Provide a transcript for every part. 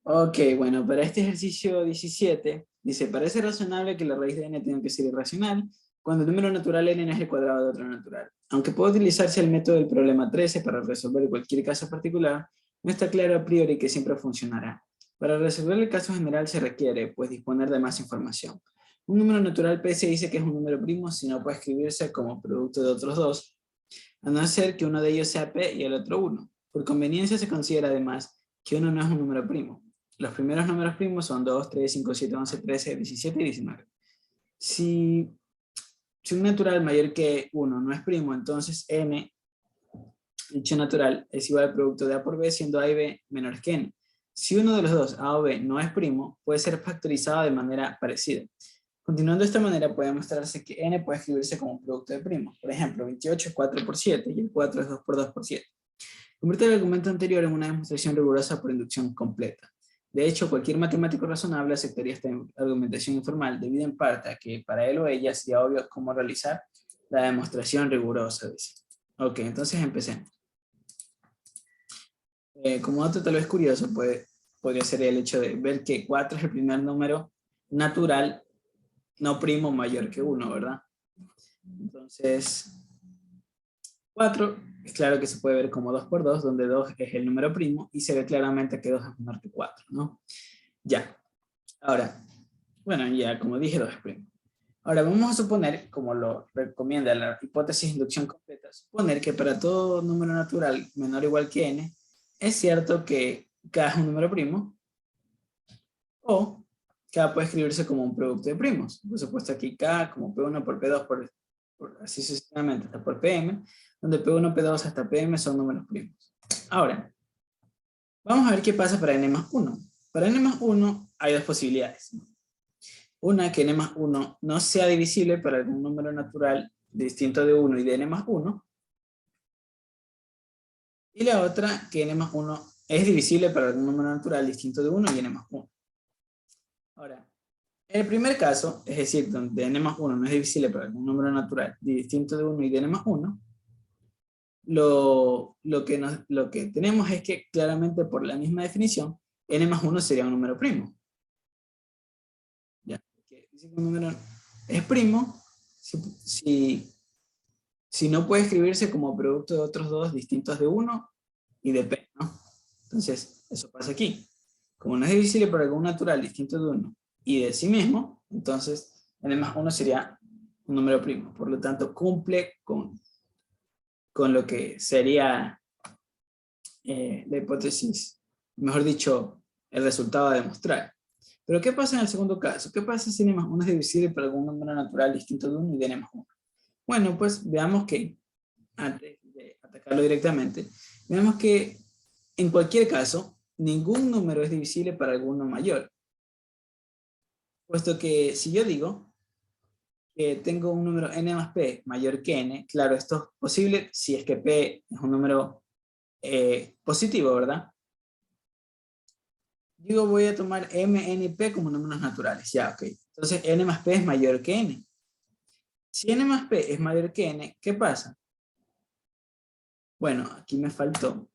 Ok, bueno, para este ejercicio 17, dice, parece razonable que la raíz de n tenga que ser irracional cuando el número natural n no es el cuadrado de otro natural. Aunque puede utilizarse el método del problema 13 para resolver cualquier caso particular, no está claro a priori que siempre funcionará. Para resolver el caso general se requiere, pues, disponer de más información. Un número natural P se dice que es un número primo si no puede escribirse como producto de otros dos, a no ser que uno de ellos sea P y el otro 1. Por conveniencia se considera además que uno no es un número primo. Los primeros números primos son 2, 3, 5, 7, 11, 13, 17 y 19. Si un natural mayor que 1 no es primo, entonces n, dicho natural, es igual al producto de a por b, siendo a y b menores que n. Si uno de los dos, a o b, no es primo, puede ser factorizado de manera parecida. Continuando de esta manera, puede mostrarse que n puede escribirse como un producto de primos. Por ejemplo, 28 es 4 por 7 y el 4 es 2 por 2 por 7. Convierte el argumento anterior en una demostración rigurosa por inducción completa. De hecho, cualquier matemático razonable aceptaría esta argumentación informal, debido en parte a que para él o ella sería obvio cómo realizar la demostración rigurosa. Dice. Ok, entonces empecemos. Como dato tal vez curioso, podría ser el hecho de ver que 4 es el primer número natural no primo mayor que 1, ¿verdad? Entonces, 4 es claro que se puede ver como 2 por 2, donde 2 es el número primo, y se ve claramente que 2 es menor que 4, ¿no? Ya. Ahora, bueno, ya como dije, 2 es primo. Ahora vamos a suponer, como lo recomienda la hipótesis de inducción completa, suponer que para todo número natural menor o igual que n, es cierto que k es un número primo, o k puede escribirse como un producto de primos. Por supuesto aquí k como P1 por P2 por así sucesivamente hasta por Pm, donde P1, P2 hasta Pm son números primos. Ahora, vamos a ver qué pasa para n más 1. Para n más 1 hay dos posibilidades. Una, que n más 1 no sea divisible para algún número natural distinto de 1 y de n más 1. Y la otra, que n más 1 es divisible para algún número natural distinto de 1 y n más 1. Ahora, en el primer caso, es decir, donde n más 1 no es divisible para algún número natural distinto de 1 y de n más 1, lo que tenemos es que claramente por la misma definición, n más 1 sería un número primo. ¿Ya? Porque dice que un número es primo si no puede escribirse como producto de otros dos distintos de 1 y de p, ¿no? Entonces, eso pasa aquí. Como no es divisible por algún natural distinto de 1 y de sí mismo, entonces n más 1 sería un número primo. Por lo tanto, cumple con lo que sería la hipótesis, mejor dicho, el resultado a demostrar. Pero ¿qué pasa en el segundo caso? ¿Qué pasa si n más 1 es divisible por algún número natural distinto de 1 y de n más 1? Bueno, pues veamos que, antes de atacarlo directamente, veamos que en cualquier caso, ningún número es divisible para alguno mayor. Puesto que si yo digo que tengo un número n más p mayor que n, claro, esto es posible si es que p es un número positivo, ¿verdad? Digo, voy a tomar m, n y p como números naturales. Ya, ok. Entonces, n más p es mayor que n. Si n más p es mayor que n, ¿qué pasa? Bueno, aquí me faltó.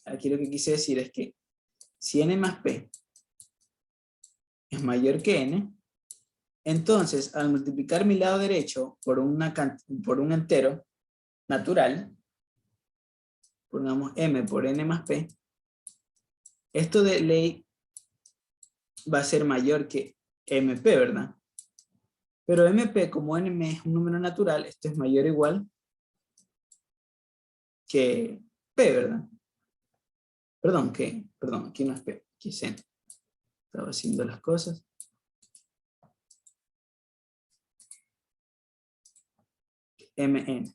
Aquí lo que quise decir es que si n más p es mayor que n, entonces al multiplicar mi lado derecho por un entero natural, pongamos m por n más p, esto de ley va a ser mayor que mp, ¿verdad? Pero mp, como n es un número natural, esto es mayor o igual que p, ¿verdad? Perdón, aquí no es p, aquí es n. Estaba haciendo las cosas. Mn.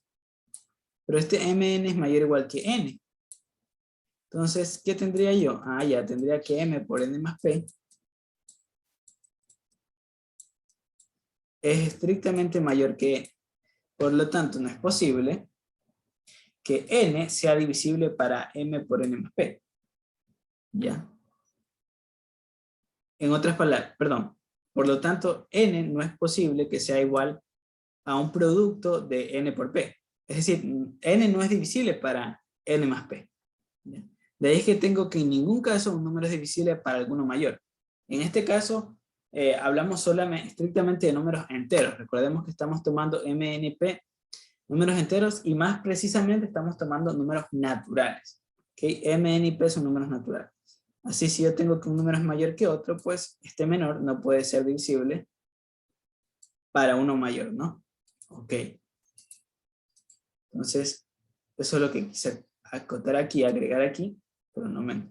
Pero este mn es mayor o igual que n. Entonces, ¿qué tendría yo? Ah, ya, tendría que m por n más p es estrictamente mayor que n. Por lo tanto, no es posible que n sea divisible para m por n más p. ¿Ya? En otras palabras, perdón. Por lo tanto, n no es posible que sea igual a un producto de n por p. Es decir, n no es divisible para n más p. ¿Ya? De ahí es que tengo que en ningún caso un número es divisible para alguno mayor. En este caso, hablamos solamente, estrictamente de números enteros. Recordemos que estamos tomando MNP, números enteros, y más precisamente estamos tomando números naturales. ¿Okay? MNP son números naturales. Así, si yo tengo que un número es mayor que otro, pues este menor no puede ser divisible para uno mayor, ¿no? Ok. Entonces, eso es lo que quise acotar aquí, agregar aquí, pero no me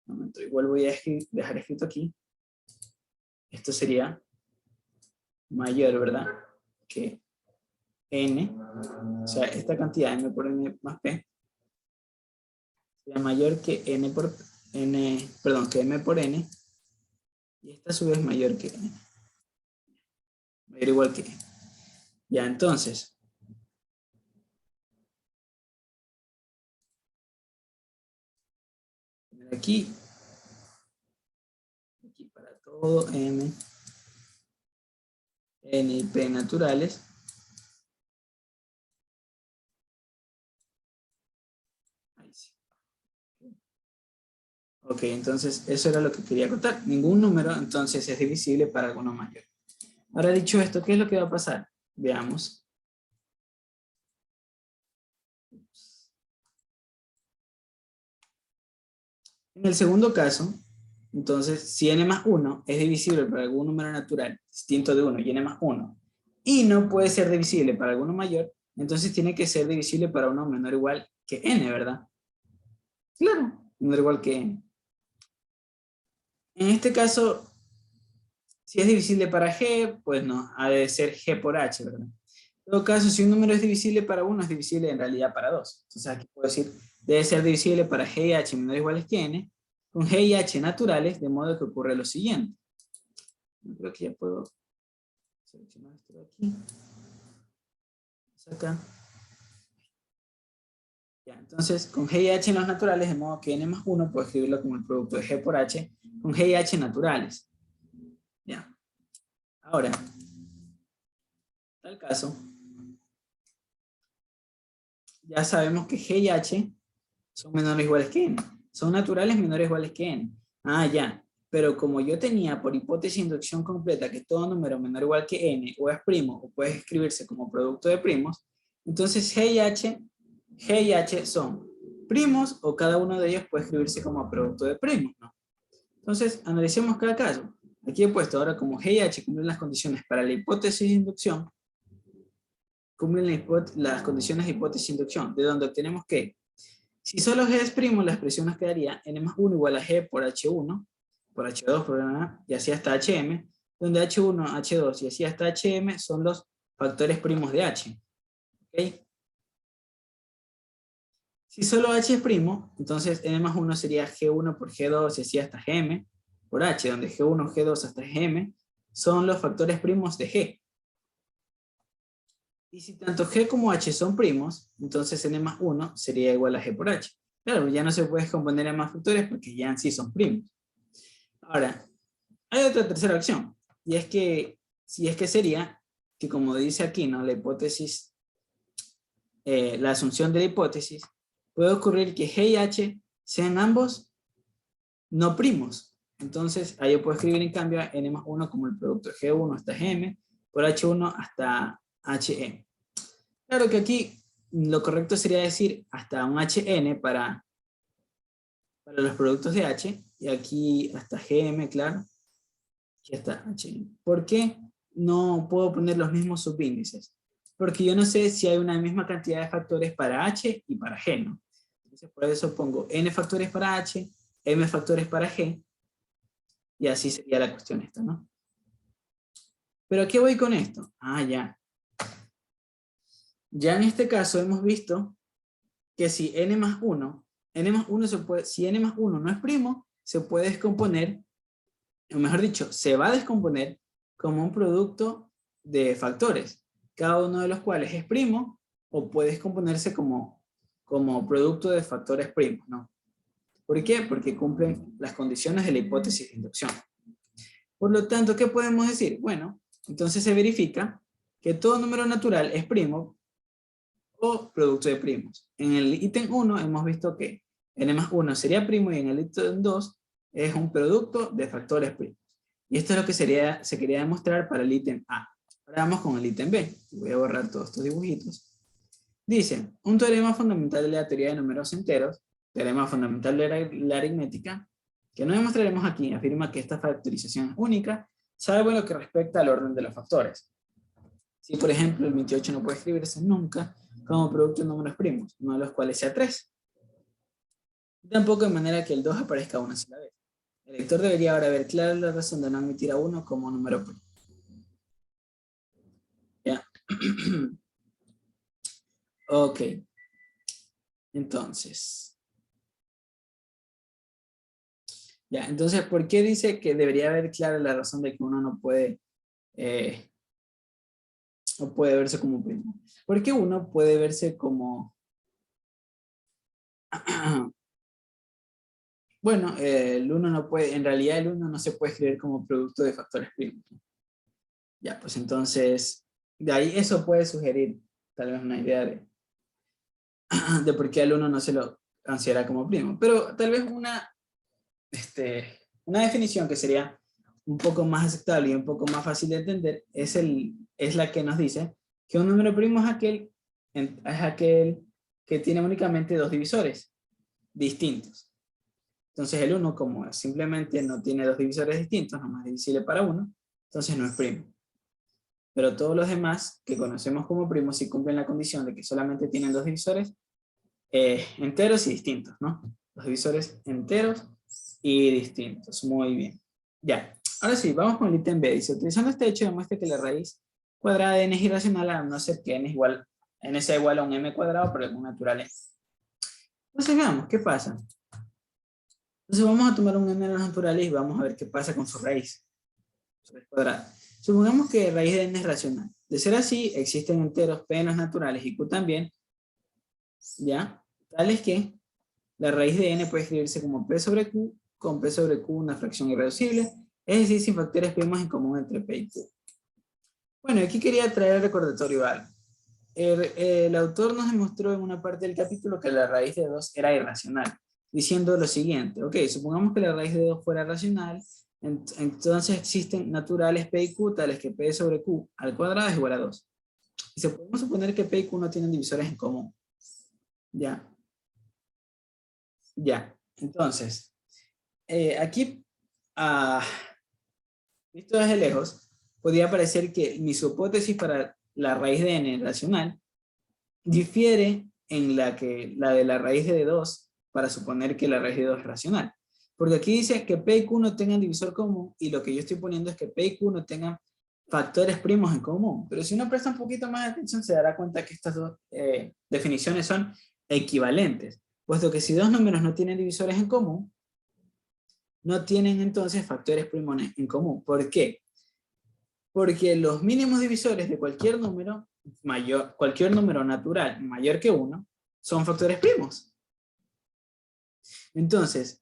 momento. Igual voy a dejar escrito aquí. Esto sería mayor, ¿verdad? Que n. O sea, esta cantidad m por n más p sería mayor que n por n, perdón, que m por n. Y esta a su vez mayor que n. Mayor o igual que n. Ya, entonces. Aquí para todo m, n y p naturales. Ahí sí. Ok, entonces eso era lo que quería contar. Ningún número entonces es divisible para alguno mayor. Ahora dicho esto, ¿qué es lo que va a pasar? Veamos. En el segundo caso, entonces, si n más 1 es divisible para algún número natural distinto de 1 y n más 1, y no puede ser divisible para alguno mayor, entonces tiene que ser divisible para uno menor o igual que n, ¿verdad? Claro, menor o igual que n. En este caso, si es divisible para g, pues no, ha de ser g por h, ¿verdad? En todo caso, si un número es divisible para 1, es divisible en realidad para 2. Entonces aquí puedo decir, debe ser divisible para g y h menores o iguales que n, con g y h naturales, de modo que ocurre lo siguiente. Yo creo que ya puedo seleccionar esto de aquí. Acá. Ya, entonces, con g y h en los naturales, de modo que n más 1 puedo escribirlo como el producto de g por h con g y h naturales. Ya. Ahora, en tal caso, ya sabemos que g y h son menores o iguales que n. Son naturales menores o iguales que n. Ah, ya. Pero como yo tenía por hipótesis de inducción completa que todo número menor o igual que n o es primo o puede escribirse como producto de primos, entonces G y H son primos o cada uno de ellos puede escribirse como producto de primos, ¿no? Entonces, analicemos cada caso. Aquí he puesto ahora como G y H cumplen las condiciones para la hipótesis de inducción, cumplen las condiciones de hipótesis de inducción, de donde obtenemos que si solo G es primo, la expresión nos quedaría n más 1 igual a G por H1, por H2, y así hasta HM, donde H1, H2 y así hasta HM son los factores primos de H. ¿Ok? Si solo H es primo, entonces n más 1 sería G1 por G2 y así hasta Gm por H, donde G1, G2 hasta Gm son los factores primos de G. Y si tanto G como H son primos, entonces n más 1 sería igual a G por H. Claro, ya no se puede descomponer en más factores porque ya en sí son primos. Ahora, hay otra tercera opción, y es que, si es que sería, que como dice aquí, ¿no? La hipótesis, la asunción de la hipótesis, puede ocurrir que G y H sean ambos no primos. Entonces, ahí yo puedo escribir en cambio a n más 1 como el producto de G1 hasta Gm por H1 hasta Hm. Claro que aquí lo correcto sería decir hasta un Hn para los productos de H, y aquí hasta Gm, claro, y hasta Hm. ¿Por qué no puedo poner los mismos subíndices? Porque yo no sé si hay una misma cantidad de factores para H y para G, ¿no? Entonces, por eso pongo n factores para H, m factores para G, y así sería la cuestión esta, ¿no? ¿Pero a qué voy con esto? Ah, ya. Ya en este caso hemos visto que si n más 1 se puede, si n más 1 no es primo, se puede descomponer, o mejor dicho, se va a descomponer como un producto de factores, cada uno de los cuales es primo, o puede descomponerse como producto de factores primos, ¿no? ¿Por qué? Porque cumplen las condiciones de la hipótesis de inducción. Por lo tanto, ¿qué podemos decir? Bueno, entonces se verifica que todo número natural es primo o producto de primos. En el ítem 1 hemos visto que n más 1 sería primo y en el ítem 2 es un producto de factores primos. Y esto es lo que se quería demostrar para el ítem A. Ahora vamos con el ítem B. Voy a borrar todos estos dibujitos. Dice, un teorema fundamental de la teoría de números enteros, teorema fundamental de la aritmética, que no demostraremos aquí, afirma que esta factorización es única, salvo en lo que respecta al orden de los factores. Si, por ejemplo, el 28 no puede escribirse nunca como producto de números primos, uno de los cuales sea 3. Tampoco de manera que el 2 aparezca una sola vez. El lector debería ahora ver clara la razón de no admitir a 1 como número primo. ¿Ya? Ok. Entonces. Ya, entonces, ¿por qué dice que debería haber clara la razón de que uno no puede verse como primo? Porque uno puede verse como... Bueno, el 1 no puede, en realidad el 1 no se puede escribir como producto de factores primos. Ya, pues entonces, de ahí eso puede sugerir tal vez una idea de por qué el 1 no se lo considera como primo. Pero tal vez una definición que sería un poco más aceptable y un poco más fácil de entender es la que nos dice que un número primo es aquel que tiene únicamente dos divisores distintos. Entonces el 1, como simplemente no tiene dos divisores distintos, nomás es divisible para 1, entonces no es primo. Pero todos los demás que conocemos como primos sí cumplen la condición de que solamente tienen dos divisores enteros y distintos, ¿no? Los divisores enteros y distintos. Muy bien. Ya. Ahora sí, vamos con el ítem B. Dice, utilizando este hecho demuestra que la raíz cuadrada de n es irracional a no ser que n sea igual a un m cuadrado por algún natural n. Entonces veamos, ¿qué pasa? Entonces vamos a tomar un n de los naturales y vamos a ver qué pasa con su raíz cuadrada. Supongamos que raíz de n es racional. De ser así, existen enteros p en los naturales y q también, ¿ya? Tales que la raíz de n puede escribirse como p sobre q, con p sobre q una fracción irreducible, es decir, sin factores primos en común entre p y q. Bueno, aquí quería traer el recordatorio algo. El autor nos demostró en una parte del capítulo que la raíz de 2 era irracional, diciendo lo siguiente, ok, supongamos que la raíz de 2 fuera racional, entonces existen naturales p y q tales que p sobre q al cuadrado es igual a 2. Y se podemos suponer que p y q no tienen divisores en común. Ya. Ya. Entonces, aquí, visto desde lejos, podría parecer que mi hipótesis para la raíz de n racional difiere en la de la raíz de 2 para suponer que la raíz de 2 es racional. Porque aquí dice que P y Q no tengan divisor común y lo que yo estoy poniendo es que P y Q no tengan factores primos en común. Pero si uno presta un poquito más de atención se dará cuenta que estas dos definiciones son equivalentes. Puesto que si dos números no tienen divisores en común, no tienen entonces factores primos en común. ¿Por qué? Porque los mínimos divisores de cualquier número natural mayor que 1 son factores primos. Entonces,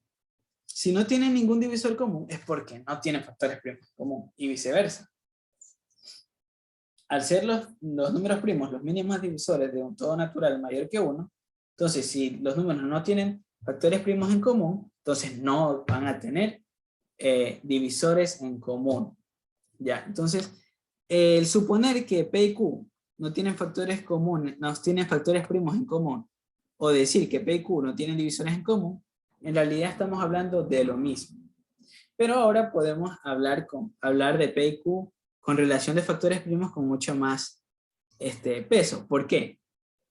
si no tienen ningún divisor común es porque no tienen factores primos en común y viceversa. Al ser los números primos los mínimos divisores de un todo natural mayor que 1, entonces si los números no tienen factores primos en común, entonces no van a tener divisores en común. Ya, entonces, el suponer que P y Q no tienen factores comunes, no tienen factores primos en común, o decir que P y Q no tienen divisores en común, en realidad estamos hablando de lo mismo. Pero ahora podemos hablar de P y Q con relación de factores primos con mucho más peso. ¿Por qué?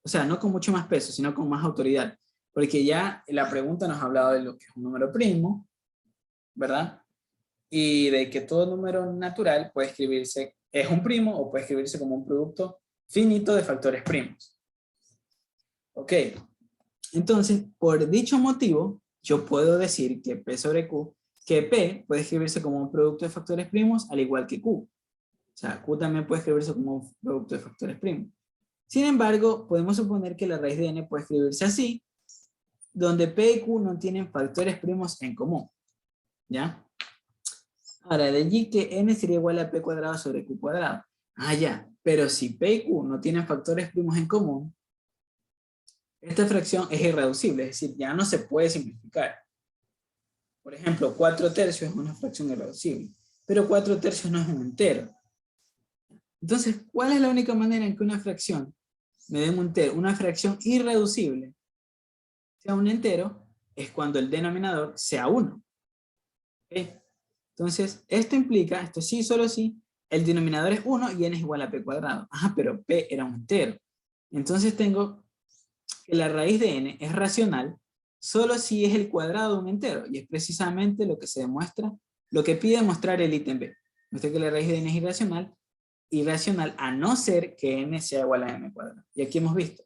O sea, no con mucho más peso, sino con más autoridad. Porque ya la pregunta nos ha hablado de lo que es un número primo, ¿verdad? Y de que todo número natural puede escribirse, es un primo o puede escribirse como un producto finito de factores primos. Ok, entonces, por dicho motivo, yo puedo decir que P sobre Q, que P puede escribirse como un producto de factores primos al igual que Q. O sea, Q también puede escribirse como un producto de factores primos. Sin embargo, podemos suponer que la raíz de n puede escribirse así, donde P y Q no tienen factores primos en común. ¿Ya? Ahora, de allí que n sería igual a p cuadrado sobre q cuadrado. Ah, ya. Pero si p y q no tienen factores primos en común, esta fracción es irreducible, es decir, ya no se puede simplificar. Por ejemplo, 4/3 es una fracción irreducible, pero 4/3 no es un entero. Entonces, ¿cuál es la única manera en que una fracción me dé un entero, una fracción irreducible, sea un entero? Es cuando el denominador sea 1. ¿Okay? Entonces, esto implica, esto sí, solo sí, el denominador es 1 y n es igual a p cuadrado. Ah, pero p era un entero. Entonces tengo que la raíz de n es racional solo si es el cuadrado de un entero, y es precisamente lo que se demuestra, lo que pide demostrar el ítem B. Muestra que la raíz de n es irracional a no ser que n sea igual a m cuadrado. Y aquí hemos visto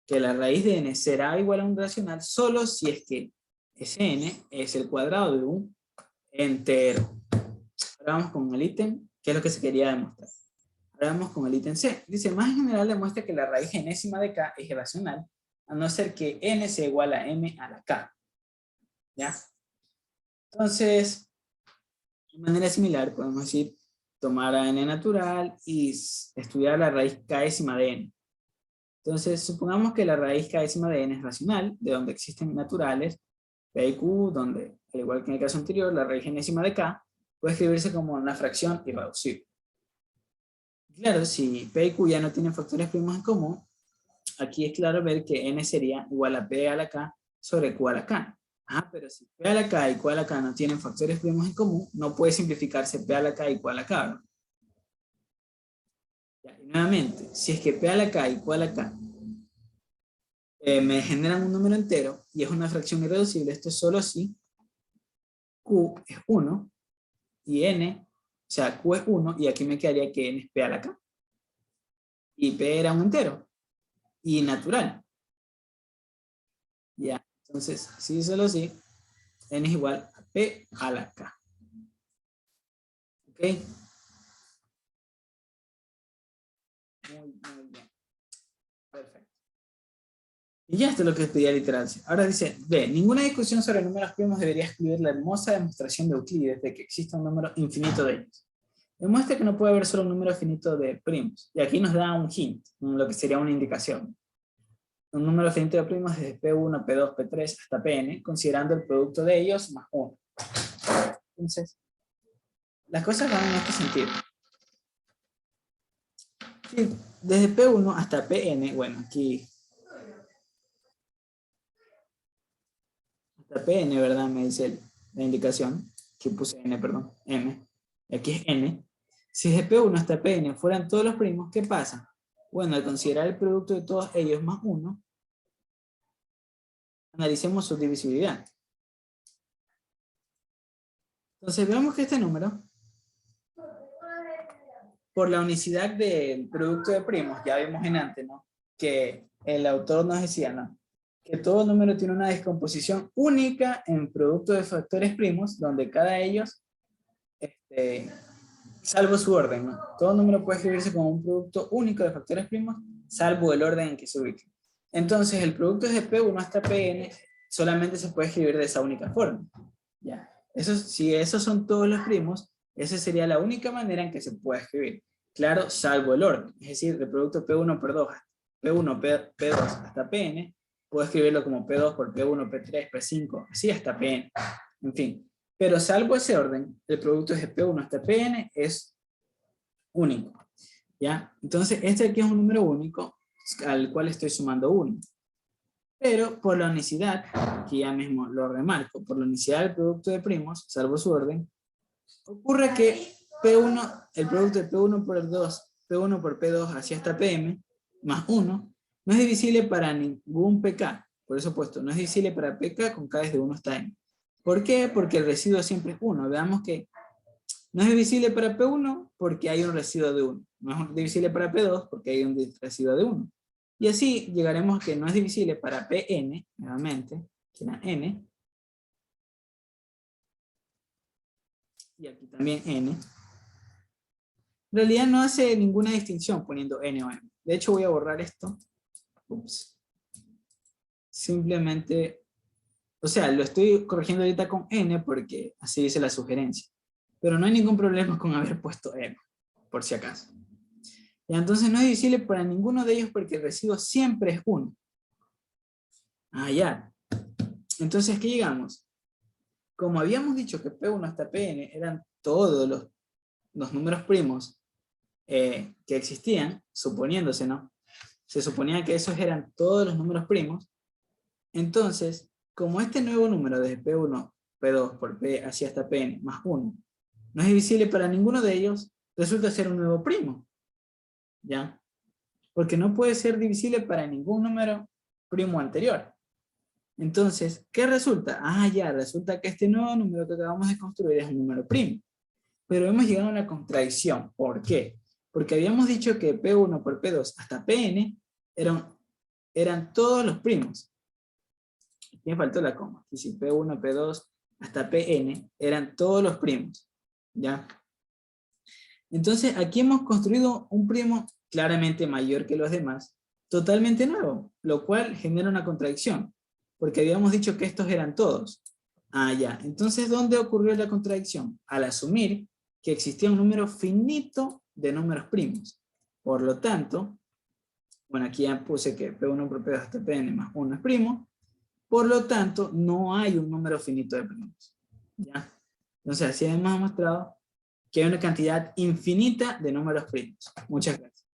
que la raíz de n será igual a un racional solo si es que ese n es el cuadrado de un entero. Ahora vamos con el ítem, que es lo que se quería demostrar. Ahora vamos con el ítem C. Dice, más en general demuestra que la raíz enésima de k es irracional, a no ser que n sea igual a m a la k. ¿Ya? Entonces, de manera similar, podemos decir, tomar a n natural y estudiar la raíz k-ésima de n. Entonces, supongamos que la raíz k-ésima de n es racional, de donde existen naturales, p y q, donde, al igual que en el caso anterior, la raíz enésima de k puede escribirse como una fracción irreducible. Claro, si p y q ya no tienen factores primos en común, aquí es claro ver que n sería igual a p a la k sobre q a la k. Ah, pero si p a la k y q a la k no tienen factores primos en común, no puede simplificarse p a la k y q a la k, ¿no? Ya, y nuevamente, si es que p a la k y q a la k me generan un número entero y es una fracción irreducible, esto es solo si q es 1 y n, o sea, q es 1 y aquí me quedaría que n es p a la k. Y p era un entero y natural. Ya, entonces, si solo si, n es igual a p a la k. ¿Ok? Muy bien. Perfecto. Y ya esto es lo que pedía literal. Ahora dice, B, ninguna discusión sobre números primos debería excluir la hermosa demostración de Euclides de que existe un número infinito de ellos. Demuestra que no puede haber solo un número finito de primos. Y aquí nos da un hint, lo que sería una indicación. Un número finito de primos desde P1, P2, P3 hasta Pn, considerando el producto de ellos más 1. Entonces, las cosas van en este sentido. Sí, desde P1 hasta Pn, bueno, aquí hasta Pn, ¿verdad? Me dice la indicación, que puse n, perdón, m. Aquí es n. Si desde P1 hasta Pn fueran todos los primos, ¿qué pasa? Bueno, al considerar el producto de todos ellos más 1, analicemos su divisibilidad. Entonces veamos que este número, por la unicidad del producto de primos, ya vimos en antes, ¿no? Que el autor nos decía, ¿no? Que todo número tiene una descomposición única en producto de factores primos, donde cada de ellos, salvo su orden, ¿no? Todo número puede escribirse como un producto único de factores primos, salvo el orden en que se ubique. Entonces, el producto desde P1 hasta Pn solamente se puede escribir de esa única forma. ¿Ya? Eso, si esos son todos los primos, esa sería la única manera en que se puede escribir. Claro, salvo el orden. Es decir, el producto P1 por 2, P1, P2 hasta Pn, puedo escribirlo como P2 por P1, P3, P5, así hasta Pn. En fin. Pero salvo ese orden, el producto de P1 hasta Pn es único. ¿Ya? Entonces, este aquí es un número único al cual estoy sumando 1. Pero por la unicidad, que ya mismo lo remarco, por la unicidad del producto de primos, salvo su orden, ocurre que P1, el producto de P1 por 2, P1 por P2 hacia hasta Pm, más 1, no es divisible para ningún pk. Por eso puesto, no es divisible para pk con k desde 1 hasta m. ¿Por qué? Porque el residuo siempre es 1. Veamos que no es divisible para P1 porque hay un residuo de 1. No es divisible para P2 porque hay un residuo de 1. Y así llegaremos a que no es divisible para Pn, nuevamente, que era n. Y aquí también n. En realidad no hace ninguna distinción poniendo n o m. De hecho voy a borrar esto. Ups. Simplemente, o sea, lo estoy corrigiendo ahorita con n porque así dice la sugerencia. Pero no hay ningún problema con haber puesto m, por si acaso. Y entonces no es divisible para ninguno de ellos porque el residuo siempre es 1. Ah, ya. Entonces, ¿qué llegamos? Como habíamos dicho que P1 hasta Pn eran todos los números primos que existían, suponiéndose, ¿no? Se suponía que esos eran todos los números primos. Entonces, como este nuevo número de P1, P2 por P así hasta Pn más 1 no es divisible para ninguno de ellos, resulta ser un nuevo primo. ¿Ya? Porque no puede ser divisible para ningún número primo anterior. Entonces, ¿qué resulta? Ah, ya, resulta que este nuevo número que acabamos de construir es un número primo. Pero hemos llegado a una contradicción. ¿Por qué? Porque habíamos dicho que P1 por P2 hasta Pn eran todos los primos. Aquí me faltó la coma. Y si P1, P2 hasta Pn eran todos los primos. ¿Ya? Entonces, aquí hemos construido un primo claramente mayor que los demás, totalmente nuevo, lo cual genera una contradicción, porque habíamos dicho que estos eran todos. Ah, ya. Entonces, ¿dónde ocurrió la contradicción? Al asumir que existía un número finito de números primos. Por lo tanto, bueno, aquí ya puse que P1 por P2 hasta Pn más 1 es primo, por lo tanto, no hay un número finito de primos. ¿Ya? Entonces, así hemos mostrado que hay una cantidad infinita de números primos. Muchas gracias.